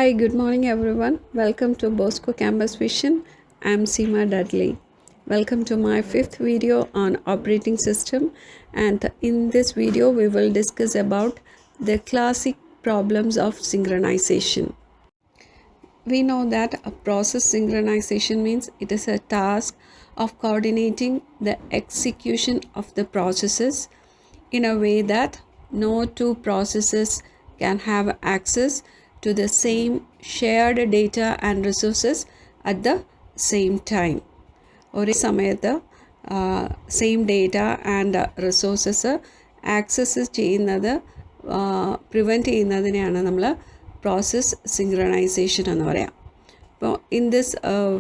Hi, good morning everyone. Welcome to Bosco Campus Vision. I'm Seema Dudley. Welcome to my fifth video on operating system, and in this video we will discuss about the classic problems of synchronization. We know that a process synchronization means it is a task of coordinating the execution of the processes in a way that no two processes can have access to the same shared data and resources at the same time. ഒരേ സമയത്ത് same data and resources access ചെയ്യുന്നത് prevent ചെയ്യുന്നതിനെയാണ് നമ്മൾ process synchronisation എന്ന് പറയാം. അപ്പോൾ in this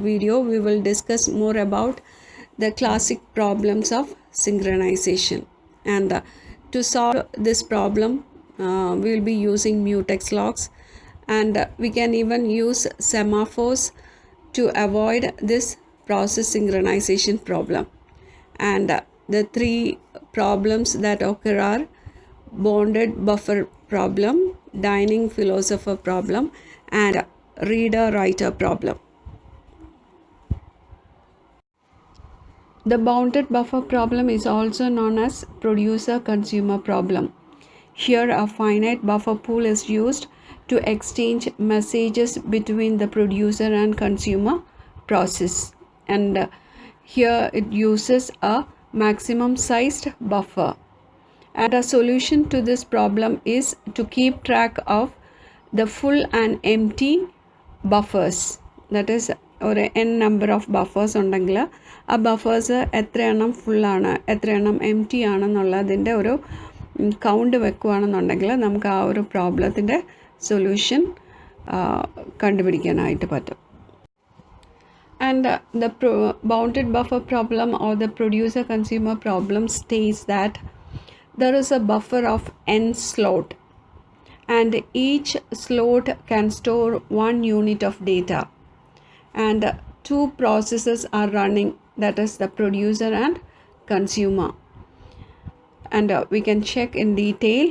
video we will discuss more about the classic problems of synchronisation. And to solve this problem we will be using mutex locks, and we can even use semaphores to avoid this process synchronization problem. And the three problems that occur are bounded buffer problem, dining philosopher problem, and reader writer problem. The bounded buffer problem is also known as producer-consumer problem. Here, a finite buffer pool is used to exchange messages between the producer and consumer process. And here it uses a maximum sized buffer. And a solution to this problem is to keep track of the full and empty buffers. That is, ഒരു n number of buffers ഉണ്ടെങ്കിൽ ആ buffers എത്ര എണ്ണം ഫുള്ളാണ്, എത്ര എണ്ണം M T ആണെന്നുള്ളതിൻ്റെ ഒരു count വെക്കുകയാണെന്നുണ്ടെങ്കിൽ നമുക്ക് ആ ഒരു പ്രോബ്ലത്തിൻ്റെ സൊല്യൂഷൻ കണ്ടുപിടിക്കാനായിട്ട് പറ്റും. And the bounded buffer problem or the producer consumer problem states that there is a buffer of n slot, and each slot can store 1 unit of data, and two processes are running, that is the producer and consumer. And we can check in detail.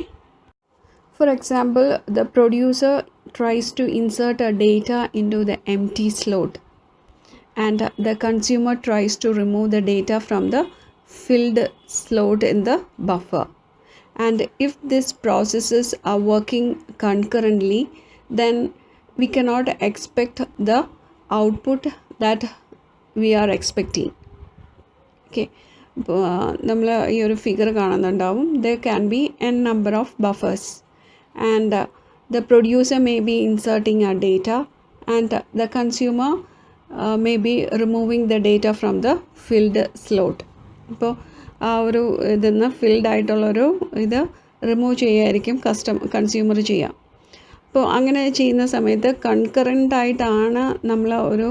For example, the producer tries to insert a data into the empty slot, and the consumer tries to remove the data from the filled slot in the buffer. And if these processes are working concurrently, then we cannot expect the output that we are expecting. Okay, നമ്മൾ ഈ ഒരു figure കാണുന്നുണ്ടാവും. there can be n number of buffers, and the producer may be inserting a data, and the consumer may be removing the data from the filled slot. അപ്പോൾ ആ ഒരു ഇതിന്ന് filled ആയിട്ടുള്ളൊരു ഇത് റിമൂവ് ചെയ്യായിരിക്കും കൺസ്യൂമർ ചെയ്യുക. അപ്പോൾ അങ്ങനെ ചെയ്യുന്ന സമയത്ത് കൺകറൻ്റ് ആയിട്ടാണ് നമ്മൾ ഒരു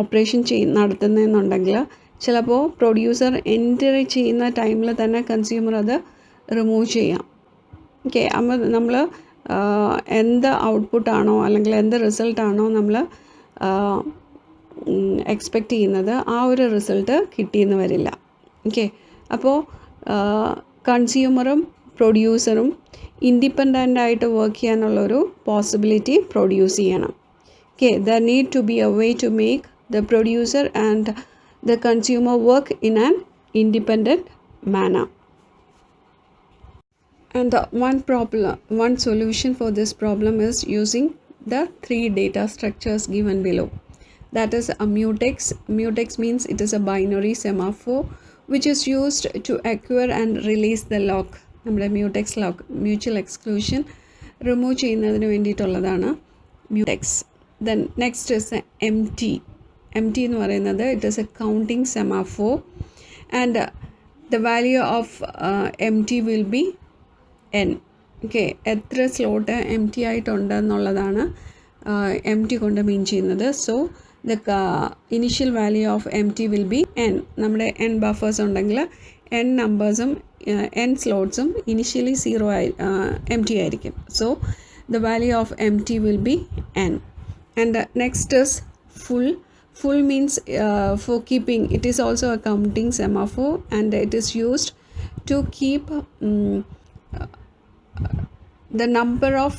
ഓപ്പറേഷൻ നടത്തുന്നതെന്നുണ്ടെങ്കിൽ ചിലപ്പോൾ പ്രൊഡ്യൂസർ എൻ്റർ ചെയ്യുന്ന ടൈമിൽ തന്നെ കൺസ്യൂമർ അത് റിമൂവ് ചെയ്യാം. ഓക്കെ, അപ്പോൾ നമ്മൾ എന്ത് ഔട്ട്പുട്ടാണോ അല്ലെങ്കിൽ എന്ത് റിസൾട്ടാണോ നമ്മൾ എക്സ്പെക്റ്റ് ചെയ്യുന്നത് ആ ഒരു റിസൾട്ട് കിട്ടിയെന്ന് വരില്ല. ഓക്കെ, അപ്പോൾ കൺസ്യൂമറും പ്രൊഡ്യൂസറും ഇൻഡിപെൻഡൻ്റ് ആയിട്ട് വർക്ക് ചെയ്യാനുള്ളൊരു പോസിബിലിറ്റി പ്രൊഡ്യൂസ് ചെയ്യണം. Okay, there need to be a way to make the producer and the consumer work in an independent manner. And one solution for this problem is using the three data structures given below. That is a mutex. Mutex means it is a binary semaphore which is used to acquire and release the lock. നമ്മുടെ mutex lock, mutual exclusion remove ചെയ്യുന്നതിന് വേണ്ടിയിട്ടുള്ളതാണ് mutex. Then next is empty. Empty എന്ന് പറയുന്നത് it is a counting semaphore, and the value of empty will be N. Okay, എത്ര slot empty ആയിട്ടുണ്ടെന്നുള്ളതാണ് empty കൊണ്ട് mean ചെയ്യുന്നത്. So the initial value of empty will be N. നമ്മുടെ N buffers ഉണ്ടെങ്കിൽ N നമ്പേഴ്സും N സ്ലോട്ട്സും initially empty ആയിരിക്കും. So the value of empty will be N. And next is full. Full means for keeping. It is also a counting semaphore, and it is used to keep the number of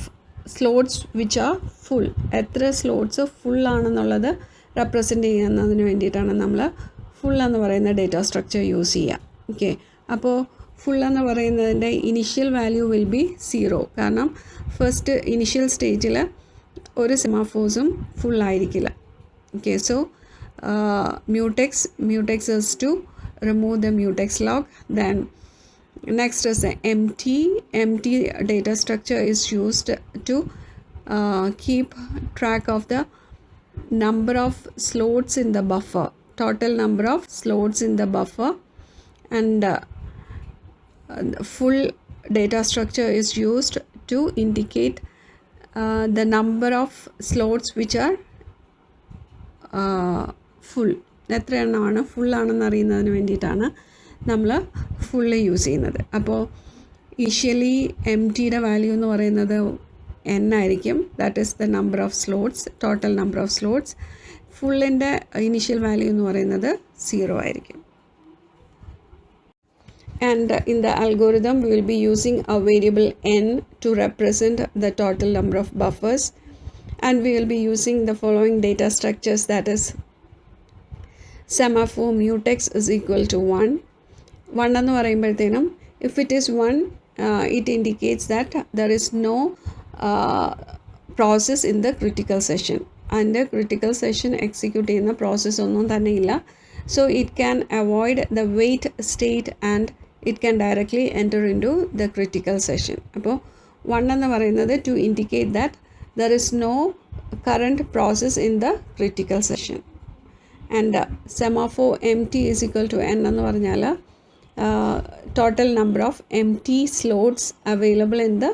slots which are full. എത്ര slots full ആണെന്നുള്ളത് represent ചെയ്യുന്നതിന് വേണ്ടിയിട്ടാണ് നമ്മൾ full എന്ന് പറയുന്ന data structure use ചെയ്യുക. Okay, അപ്പോൾ full എന്ന് പറയുന്നതിൻ്റെ ഇനിഷ്യൽ വാല്യൂ വിൽ ബി 0. കാരണം ഫസ്റ്റ് ഇനിഷ്യൽ സ്റ്റേജിൽ ഒരു സെമാഫോഴ്സും ഫുൾ ആയിരിക്കില്ല. Okay, so mutex is to remove the mutex log. Then next is empty data structure is used to keep track of the number of slots in the buffer, total number of slots in the buffer. And full data structure is used to indicate the number of slots which are full. എത്ര എണ്ണമാണ് full ആണെന്ന് അറിയുന്നതിന് വേണ്ടിയിട്ടാണ് നമ്മൾ full use ചെയ്യുന്നത്. അപ്പോൾ initially M ടിയുടെ value എന്ന് പറയുന്നത് n ആയിരിക്കും. That is the number of slots, total number of slots. ഫുള്ളിൻ്റെ ഇനിഷ്യൽ വാല്യൂ എന്ന് പറയുന്നത് 0 ആയിരിക്കും. And in the algorithm we will be using a variable n to represent the total number of buffers, and we will be using the following data structures, that is semaphore mutex is equal to 1 എന്ന് പറയുമ്പോഴത്തേനും if it is 1 it indicates that there is no process in the critical session. And critical session execute ചെയ്യുന്ന process ഒന്നും തന്നെ ഇല്ല. So it can avoid the wait state and it can directly enter into the critical session. അപ്പോൾ 1 എന്ന് പറയുന്നത് to indicate that there is no current process in the critical session. And semaphore empty is equal to n എന്ന് പറഞ്ഞാൽ total number of empty slots available in the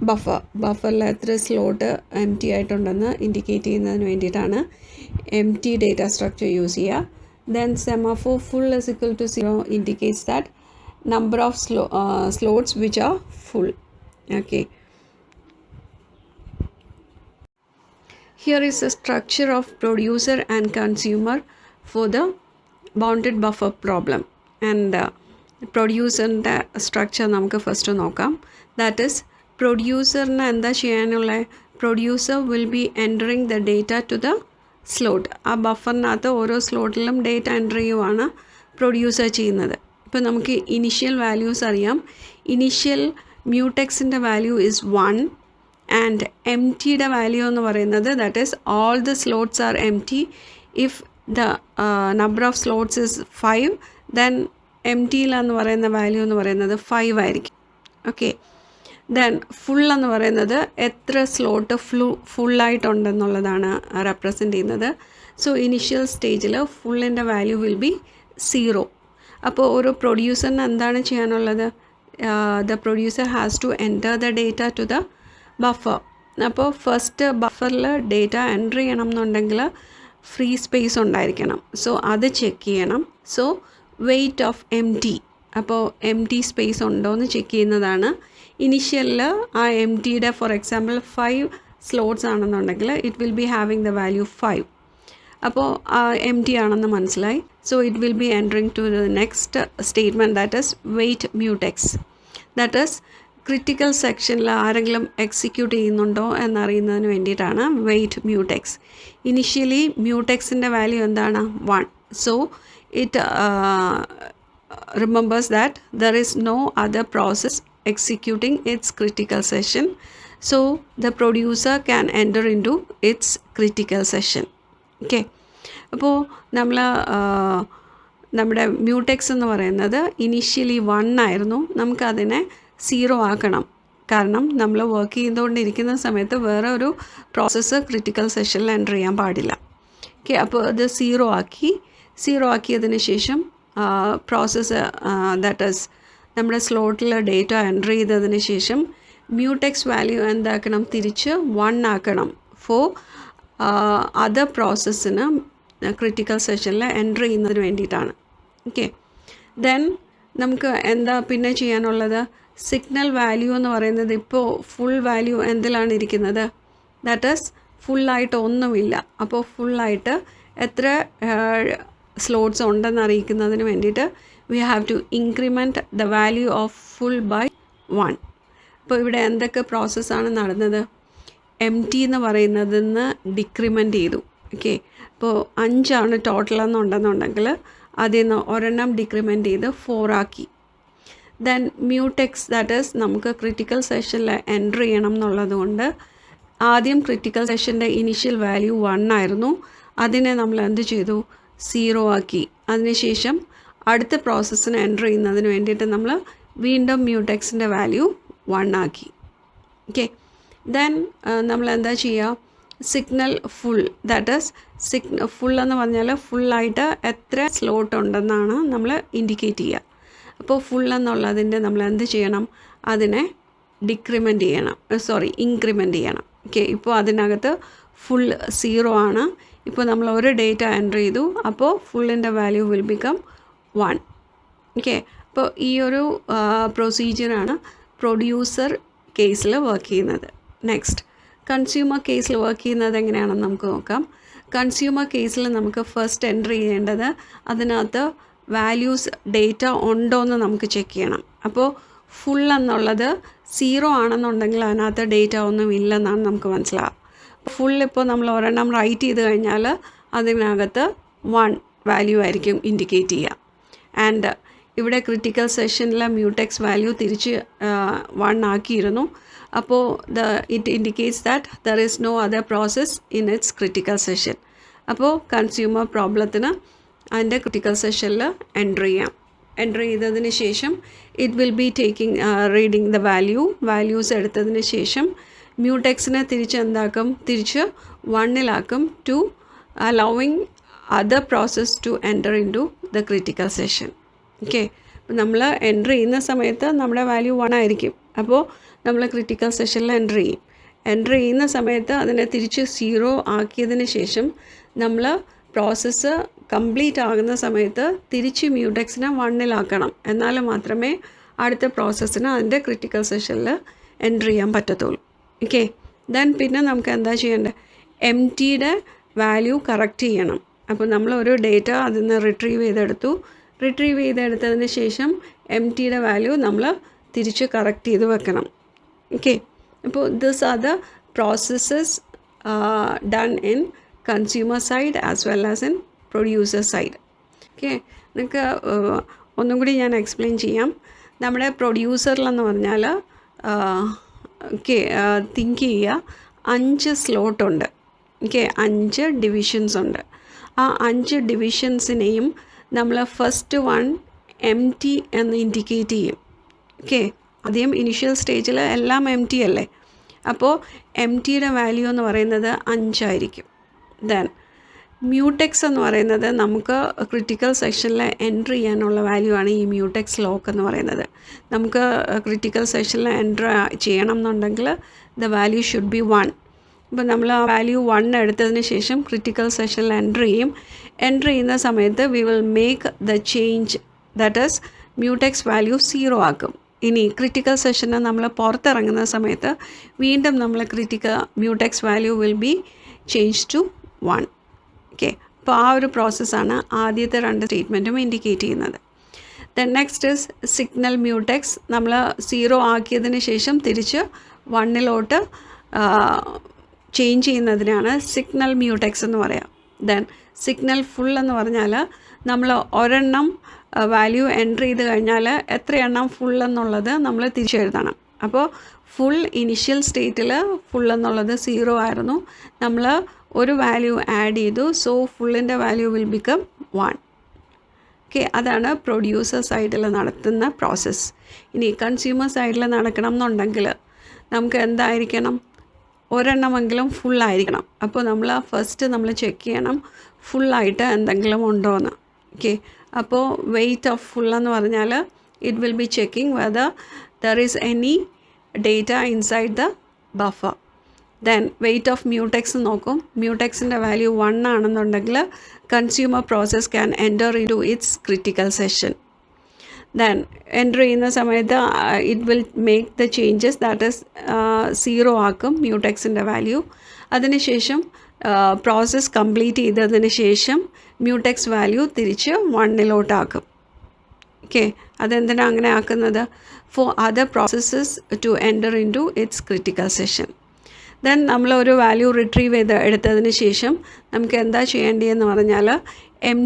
ബഫറിൽ എത്ര slot M T ആയിട്ടുണ്ടെന്ന് indicate ചെയ്യുന്നതിന് വേണ്ടിയിട്ടാണ് M T data structure use ചെയ്യുക. Then semaphore full is equal to 0 indicates that number of slots which are full. Okay. Here is the structure of producer and consumer for the bounded buffer problem. And producer structure നമുക്ക് first നോക്കാം. That is, producerന് എന്താ ചെയ്യാനുള്ള, producer will be entering the data to the സ്ലോട്ട്. ആ ബഫറിനകത്ത് ഓരോ സ്ലോട്ടിലും data enter ചെയ്യുവാണ് പ്രൊഡ്യൂസർ ചെയ്യുന്നത്. ഇപ്പോൾ നമുക്ക് ഇനിഷ്യൽ വാല്യൂസ് അറിയാം. ഇനിഷ്യൽ മ്യൂടെക്സിൻ്റെ വാല്യൂ ഇസ് 1 ആൻഡ് എം ടിയുടെ വാല്യൂ എന്ന് പറയുന്നത് that is all the slots are empty. If the number of slots is 5 then എം ടിയിലെന്ന് പറയുന്ന വാല്യൂ എന്ന് പറയുന്നത് 5 ആയിരിക്കും. ഓക്കെ, ദെൻ ഫുൾ എന്ന് പറയുന്നത് എത്ര സ്ലോട്ട് ഫുള്ളായിട്ടുണ്ടെന്നുള്ളതാണ് റെപ്രസെൻ്റ് ചെയ്യുന്നത്. സോ ഇനിഷ്യൽ സ്റ്റേജിൽ ഫുള്ളിൻ്റെ വാല്യൂ വിൽ ബി 0. അപ്പോൾ ഒരു പ്രൊഡ്യൂസറിന് എന്താണ് ചെയ്യാനുള്ളത്, the producer has to enter the data to the buffer. അപ്പോൾ ഫസ്റ്റ് ബഫറിൽ ഡേറ്റ എൻ്റർ ചെയ്യണം എന്നുണ്ടെങ്കിൽ ഫ്രീ സ്പേസ് ഉണ്ടായിരിക്കണം. സോ അത് ചെക്ക് ചെയ്യണം. So wait of empty, അപ്പോൾ എം ടി സ്പേസ് ഉണ്ടോ എന്ന് ചെക്ക് ചെയ്യുന്നതാണ്. ഇനിഷ്യലിൽ ആ എം ടിയുടെ ഫോർ എക്സാമ്പിൾ 5 സ്ലോട്ട്സ് ആണെന്നുണ്ടെങ്കിൽ it will be having the value 5. അപ്പോൾ എം ടി ആണെന്ന് മനസ്സിലായി. So it will be entering to the next statement, that is wait mutex. That is critical സെക്ഷനിൽ ആരെങ്കിലും എക്സിക്യൂട്ട് ചെയ്യുന്നുണ്ടോ എന്നറിയുന്നതിന് വേണ്ടിയിട്ടാണ് വെയിറ്റ് മ്യൂടെക്സ്. ഇനിഷ്യലി മ്യൂടെക്സിൻ്റെ വാല്യൂ എന്താണ് 1. So it remembers that there is no other process executing its critical session, so the producer can enter into its critical session. Okay, അപ്പോൾ നമ്മുടെ മ്യൂടെക്സ് എന്ന് പറയുന്നത് ഇനിഷ്യലി 1 ആയിരുന്നു. നമുക്കതിനെ 0 ആക്കണം. കാരണം നമ്മൾ വർക്ക് ചെയ്തുകൊണ്ടിരിക്കുന്ന സമയത്ത് വേറെ ഒരു പ്രോസസ്സ് ക്രിട്ടിക്കൽ സെഷനിൽ എൻ്റർ ചെയ്യാൻ പാടില്ല. ഓക്കെ, അപ്പോൾ അത് 0 ആക്കിയതിന് ശേഷം പ്രോസസ്സ് ദാറ്റ് ഈസ് നമ്മുടെ സ്ലോട്ടിൽ ഡേറ്റ എൻ്റർ ചെയ്തതിന് ശേഷം മ്യൂടെക്സ് വാല്യൂ എന്താക്കണം, തിരിച്ച് 1 ആക്കണം ഫോർ അതർ പ്രോസസ്സിന് ക്രിട്ടിക്കൽ സെഷനിൽ എൻ്റർ ചെയ്യുന്നതിന് വേണ്ടിയിട്ടാണ്. ഓക്കെ, ദെൻ നമുക്ക് എന്താ പിന്നെ ചെയ്യാനുള്ളത്, സിഗ്നൽ വാല്യൂ എന്ന് പറയുന്നത് ഇപ്പോൾ ഫുൾ വാല്യൂ എന്തിലാണ് ഇരിക്കുന്നത്, ദാറ്റ് ഈസ് ഫുള്ളായിട്ട് ഒന്നുമില്ല. അപ്പോൾ ഫുള്ളായിട്ട് എത്ര സ്ലോട്ട്സ് ഉണ്ടെന്ന് അറിയിക്കുന്നതിന് വേണ്ടിയിട്ട് we have to increment the value of full by 1. അപ്പോൾ ഇവിടെ എന്തൊക്കെ പ്രോസസ്സാണ് നടന്നത്? എം ടി എന്ന് പറയുന്നതിൽ നിന്ന് ഡിക്രിമെൻ്റ് ചെയ്തു. ഓക്കെ, അപ്പോൾ 5 ടോട്ടൽ എന്നുണ്ടെന്നുണ്ടെങ്കിൽ അതിൽ നിന്ന് ഒരെണ്ണം ഡിക്രിമെൻ്റ് ചെയ്ത് 4 ആക്കി. ദെൻ മ്യൂടെക്സ്, ദാറ്റ് ഈസ് നമുക്ക് ക്രിട്ടിക്കൽ സെഷനിൽ എൻ്റർ ചെയ്യണം എന്നുള്ളത് കൊണ്ട് ആദ്യം ക്രിട്ടിക്കൽ സെഷൻ്റെ ഇനിഷ്യൽ വാല്യൂ 1 ആയിരുന്നു. അതിനെ നമ്മൾ എന്ത് ചെയ്തു? 0 ആക്കി. അതിനുശേഷം അടുത്ത പ്രോസസ്സിന് എൻ്റർ ചെയ്യുന്നതിന് വേണ്ടിയിട്ട് നമ്മൾ വീണ്ടും മ്യൂടെക്സിൻ്റെ വാല്യൂ 1 ആക്കി. ഓക്കെ, ദെൻ നമ്മൾ എന്താ ചെയ്യുക? Signal full, that is full എന്ന് പറഞ്ഞാൽ ഫുള്ളായിട്ട് എത്ര സ്ലോട്ട് ഉണ്ടെന്നാണ് നമ്മൾ ഇൻഡിക്കേറ്റ് ചെയ്യുക. അപ്പോൾ ഫുൾ എന്നുള്ളതിൻ്റെ നമ്മൾ എന്ത് ചെയ്യണം? അതിനെ ഡിക്രിമെൻ്റ് ചെയ്യണം, ഇൻക്രിമെൻ്റ് ചെയ്യണം. ഓക്കെ, ഇപ്പോൾ അതിനകത്ത് ഫുൾ 0 ആണ്. ഇപ്പോൾ നമ്മൾ ഒരു ഡേറ്റ എൻ്റർ ചെയ്തു, അപ്പോൾ ഫുള്ളിൻ്റെ വാല്യൂ വിൽ ബിക്കം 1. ഓക്കെ, അപ്പോൾ ഈ ഒരു പ്രൊസീജിയറാണ് പ്രൊഡ്യൂസർ കേസിൽ വർക്ക് ചെയ്യുന്നത്. നെക്സ്റ്റ്, കൺസ്യൂമർ കേസിൽ വർക്ക് ചെയ്യുന്നത് എങ്ങനെയാണെന്ന് നമുക്ക് നോക്കാം. കൺസ്യൂമർ കേസിൽ നമുക്ക് ഫസ്റ്റ് എൻ്റർ ചെയ്യേണ്ടത് അതിനകത്ത് വാല്യൂസ് ഡേറ്റ ഉണ്ടോ എന്ന് നമുക്ക് ചെക്ക് ചെയ്യണം. അപ്പോൾ ഫുൾ എന്നുള്ളത് 0 ആണെന്നുണ്ടെങ്കിൽ അതിനകത്ത് ഡേറ്റ ഒന്നും ഇല്ലെന്നാണ് നമുക്ക് മനസ്സിലാവുക. ഫുൾ ഇപ്പോൾ നമ്മൾ ഒരെണ്ണം റൈറ്റ് ചെയ്ത് കഴിഞ്ഞാൽ അതിനകത്ത് 1 വാല്യൂ ആയിരിക്കും ഇൻഡിക്കേറ്റ് ചെയ്യുക. ആൻഡ് ഇവിടെ ക്രിട്ടിക്കൽ സെഷനിലെ മ്യൂടെക്സ് വാല്യൂ തിരിച്ച് 1 ആക്കിയിരുന്നു. അപ്പോൾ it indicates that there is no other process in its critical section. അപ്പോൾ കൺസ്യൂമർ പ്രോബ്ലത്തിന് അതിൻ്റെ ക്രിട്ടിക്കൽ സെഷനിൽ എൻ്റർ ചെയ്യാം. എൻ്റർ ചെയ്തതിന് ശേഷം it will be taking reading the values എടുത്തതിന് ശേഷം മ്യൂടെക്സിനെ തിരിച്ച് 1 to allowing other process to enter in to the critical section. Okay, അപ്പോൾ നമ്മൾ എൻ്റർ ചെയ്യുന്ന സമയത്ത് നമ്മുടെ വാല്യൂ 1 ആയിരിക്കും. അപ്പോൾ നമ്മൾ ക്രിട്ടിക്കൽ സെഷനിൽ എൻ്റർ ചെയ്യും. എൻ്റർ ചെയ്യുന്ന സമയത്ത് അതിനെ തിരിച്ച് 0 ആക്കിയതിന് ശേഷം നമ്മൾ പ്രോസസ്സ് കംപ്ലീറ്റ് ആകുന്ന സമയത്ത് തിരിച്ച് മ്യൂടെക്സിനെ 1 എന്നാൽ മാത്രമേ അടുത്ത പ്രോസസ്സിന് അതിൻ്റെ ക്രിട്ടിക്കൽ സെഷനിൽ എൻ്റർ ചെയ്യാൻ പറ്റത്തുള്ളൂ. ഓക്കെ, ദെൻ പിന്നെ നമുക്ക് എന്താ ചെയ്യേണ്ടത്? എം ടിയുടെ വാല്യൂ കറക്റ്റ് ചെയ്യണം. അപ്പോൾ നമ്മൾ ഒരു ഡേറ്റ അതിൽ നിന്ന് റിട്രീവ് ചെയ്തെടുത്തതിന് ശേഷം എം ടിയുടെ വാല്യൂ നമ്മൾ തിരിച്ച് കറക്റ്റ് ചെയ്ത് വെക്കണം. ഓക്കെ, അപ്പോൾ this are the processes done in consumer side as well as in producer side. Okay, നിങ്ങൾക്ക് ഒന്നും കൂടി ഞാൻ എക്സ്പ്ലെയിൻ ചെയ്യാം. നമ്മുടെ പ്രൊഡ്യൂസറിലെന്ന് പറഞ്ഞാൽ തിങ്ക് ചെയ്യുക, 5 സ്ലോട്ടുണ്ട്. ഓക്കെ, 5 ഡിവിഷൻസ് ഉണ്ട്. ആ 5 ഡിവിഷൻസിനെയും നമ്മൾ ഫസ്റ്റ് 1 എം ടി എന്ന് ഇൻഡിക്കേറ്റ് ചെയ്യും. ഓക്കെ, ആദ്യം ഇനിഷ്യൽ സ്റ്റേജിൽ എല്ലാം എം ടി അല്ലേ. അപ്പോൾ എം ടിയുടെ വാല്യൂ എന്ന് പറയുന്നത് 5 ആയിരിക്കും. ദെൻ മ്യൂടെക്സ് എന്ന് പറയുന്നത് നമുക്ക് ക്രിട്ടിക്കൽ സെക്ഷനിൽ എൻ്റർ ചെയ്യാനുള്ള വാല്യൂ ആണ് ഈ മ്യൂടെക്സ് ലോക്ക് എന്ന് പറയുന്നത്. നമുക്ക് ക്രിട്ടിക്കൽ സെക്ഷനിൽ എൻ്റർ ചെയ്യണം എന്നുണ്ടെങ്കിൽ ദ വാല്യൂ ഷുഡ് ബി 1. ഇപ്പോൾ നമ്മൾ ആ വാല്യൂ 1 എടുത്തതിന് ശേഷം ക്രിട്ടിക്കൽ സെഷനിൽ എൻ്റർ ചെയ്യുന്ന സമയത്ത് we will make the change, that is mutex value 0 ആക്കും. ഇനി ക്രിട്ടിക്കൽ സെഷന് നമ്മൾ പുറത്തിറങ്ങുന്ന സമയത്ത് വീണ്ടും നമ്മൾ mutex value will be change to 1. Okay, അപ്പോൾ ആ ഒരു പ്രോസസ്സാണ് ആദ്യത്തെ 2 സ്റ്റേറ്റ്മെൻറ്റും ഇൻഡിക്കേറ്റ് ചെയ്യുന്നത്. Then next is signal mutex. നമ്മൾ 0 ആക്കിയതിന് ശേഷം തിരിച്ച് 1 ചേഞ്ച് ചെയ്യുന്നതിനാണ് സിഗ്നൽ മ്യൂടെക്സ് എന്ന് പറയാം. ദെൻ സിഗ്നൽ ഫുൾ എന്ന് പറഞ്ഞാൽ നമ്മൾ ഒരെണ്ണം വാല്യൂ എൻ്റർ ചെയ്ത് കഴിഞ്ഞാൽ എത്ര എണ്ണം ഫുൾ എന്നുള്ളത് നമ്മൾ തിരിച്ചെഴുതണം. അപ്പോൾ ഫുൾ ഇനിഷ്യൽ സ്റ്റേറ്റിൽ ഫുൾ എന്നുള്ളത് 0 ആയിരുന്നു. നമ്മൾ ഒരു വാല്യൂ ആഡ് ചെയ്തു, സോ ഫുള്ളിൻ്റെ വാല്യൂ വിൽ ബിക്കം 1. ഓക്കെ, അതാണ് പ്രൊഡ്യൂസർ സൈഡിൽ നടത്തുന്ന പ്രോസസ്സ്. ഇനി കൺസ്യൂമർ സൈഡിൽ നടക്കണം എന്നുണ്ടെങ്കിൽ നമുക്ക് എന്തായിരിക്കണം? ഒരെണ്ണമെങ്കിലും ഫുള്ളായിരിക്കണം. അപ്പോൾ നമ്മൾ ഫസ്റ്റ് നമ്മൾ ചെക്ക് ചെയ്യണം ഫുള്ളായിട്ട് എന്തെങ്കിലും ഉണ്ടോ എന്ന്. ഓക്കെ, അപ്പോൾ വെയ്റ്റ് ഓഫ് ഫുൾ എന്ന് പറഞ്ഞാൽ it will be checking whether there is any data inside the buffer. Then wait of mutex നോക്കും. മ്യൂടെക്സിൻ്റെ വാല്യൂ 1 ആണെന്നുണ്ടെങ്കിൽ consumer process can enter in to its critical session. Then enter ചെയ്യുന്ന സമയത്ത് it will make the changes, that is 0 ആക്കും മ്യൂടെക്സിൻ്റെ value. അതിനുശേഷം process complete ചെയ്തതിന് ശേഷം മ്യൂടെക്സ് വാല്യൂ തിരിച്ച് 1 ആക്കും. ഓക്കെ, അതെന്തിനാണ് അങ്ങനെ ആക്കുന്നത്? For other processes to enter in to its critical session. Then നമ്മളൊരു വാല്യൂ റിട്രീവ് എടുത്തതിന് ശേഷം നമുക്ക് എന്താ ചെയ്യേണ്ടതെന്ന് പറഞ്ഞാൽ എം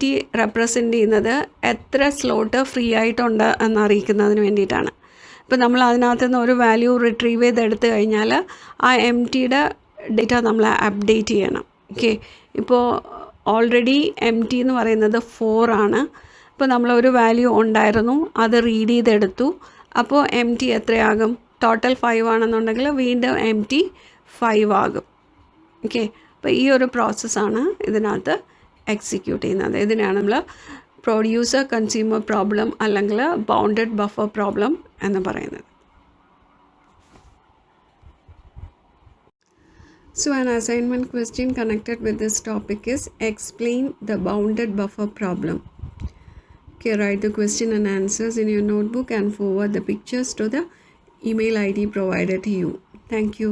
ടി റെപ്രസെൻ്റ് ചെയ്യുന്നത് എത്ര സ്ലോട്ട് ഫ്രീ ആയിട്ടുണ്ട് എന്ന് അറിയിക്കുന്നതിന് വേണ്ടിയിട്ടാണ്. ഇപ്പോൾ നമ്മൾ അതിനകത്ത് നിന്ന് ഒരു വാല്യൂ റിട്രീവ് എടുത്തു കഴിഞ്ഞാൽ ആ എം ടിയുടെ ഡേറ്റ നമ്മൾ അപ്ഡേറ്റ് ചെയ്യണം. ഓക്കെ, ഇപ്പോൾ ഓൾറെഡി എം ടി എന്ന് പറയുന്നത് 4 ആണ്. ഇപ്പോൾ നമ്മളൊരു വാല്യൂ ഉണ്ടായിരുന്നു, അത് റീഡ് ചെയ്തെടുത്തു. അപ്പോൾ എം ടി എത്രയാകും? ടോട്ടൽ 5 ആണെന്നുണ്ടെങ്കിൽ വീണ്ടും എം ടി 5 ആകും. ഓക്കെ, അപ്പോൾ ഈ ഒരു പ്രോസസ്സാണ് ഇതിനകത്ത് എക്സിക്യൂട്ട് ചെയ്യുന്നത്. ഇതിനാണ് നമ്മൾ പ്രൊഡ്യൂസർ കൺസ്യൂമർ പ്രോബ്ലം അല്ലെങ്കിൽ ബൗണ്ടഡ് ബഫർ പ്രോബ്ലം എന്ന് പറയുന്നത്. So an assignment question connected with this topic is explain the bounded buffer problem. Okay, write the question and answers in your notebook and forward the pictures to the email ID provided to you. Thank you.